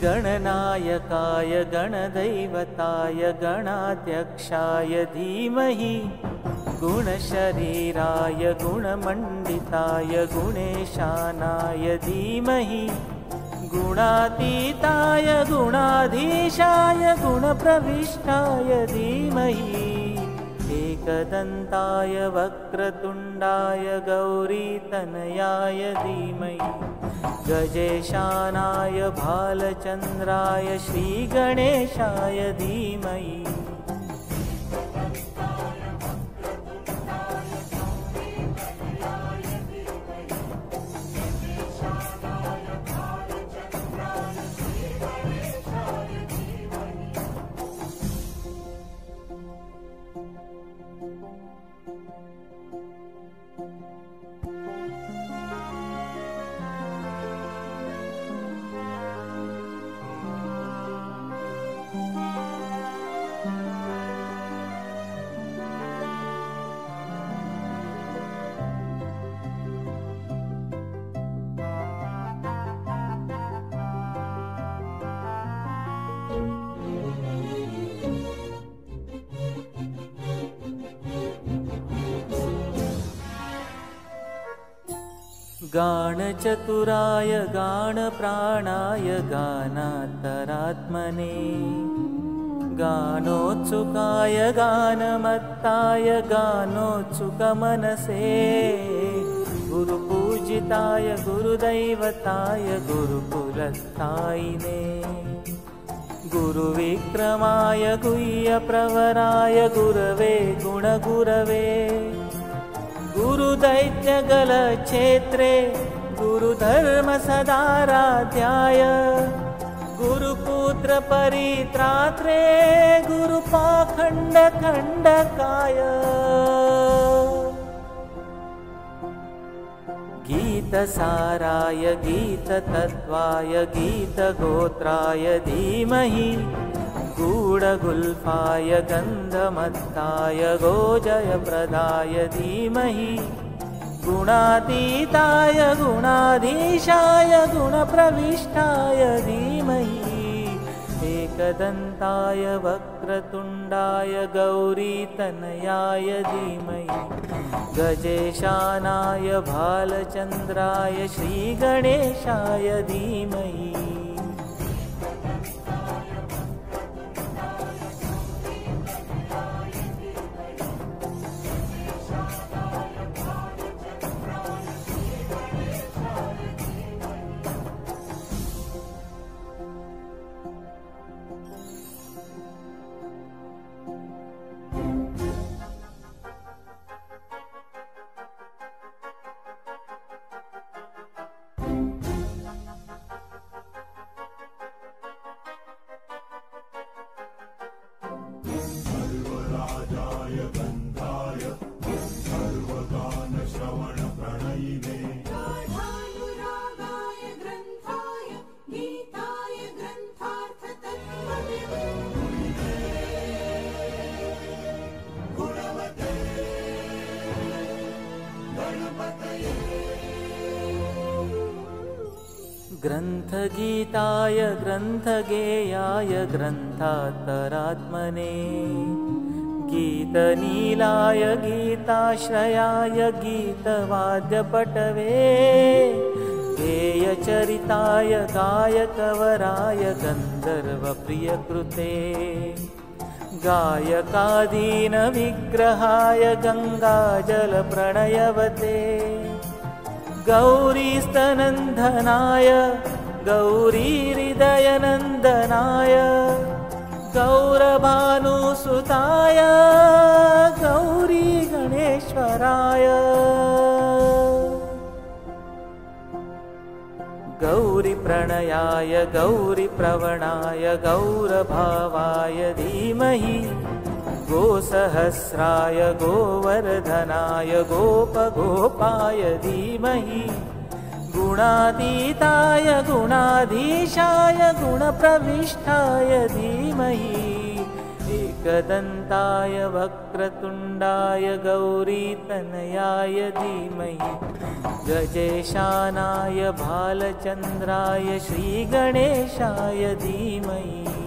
गणनायकाय गणदैवताय गणाध्यक्षाय धीमहि गुणशरीराय गुणमण्डिताय गुणेशानाय धीमहि गुणातीताय गुणाधीशाय गुणप्रविष्टाय धीमहि एकदन्ताय वक्रतुण्डाय गौरीतनयाय धीमहि गजेशानाय भालचन्द्राय श्रीगणेशाय धीमहि गानचतुराय गानप्राणाय गानान्तरात्मने गानोत्सुकाय गानमत्ताय गानोत्सुकमनसे गुरुपूजिताय गुरुदैवताय गुरुकुलस्थायिने गुरुविक्रमाय गुह्यप्रवराय गुरवे गुणगुरवे गुरुदैत्यगलक्षेत्रे गुरुधर्मसदाराध्याय गुरुपुत्रपरित्रात्रे गुरुपाखण्डखण्डकाय गीतसाराय गीततत्त्वाय गीतगोत्राय धीमहि गूढगुल्फाय गन्धमत्ताय गोजयप्रदाय धीमहि गुणातीताय गुणाधीशाय गुणप्रविष्टाय धीमहि एकदन्ताय वक्रतुण्डाय गौरीतनयाय धीमहि गजेशानाय भालचन्द्राय श्रीगणेशाय धीमहि ग्रन्थगीताय ग्रन्थगेयाय ग्रन्थान्तरात्मने गीतनीलाय गीताश्रयाय गीतवाद्यपटवे गेयचरिताय गायकवराय गन्धर्वप्रियकृते गायकादीनविग्रहाय गङ्गाजलप्रणयवते गौरीस्तनन्दनाय गौरीहृदयनन्दनाय गौरभानुसुताय गौरीगणेश्वराय गौरीप्रणयाय गौरीप्रवणाय गौरभावाय धीमहि गोसहस्राय गोवर्धनाय गोपगोपाय धीमहि गुणातीताय गुणाधीशाय गुणप्रविष्टाय धीमहि एकदन्ताय वक्रतुण्डाय गौरीतनयाय धीमहि गजेशानाय भालचन्द्राय श्रीगणेशाय धीमहि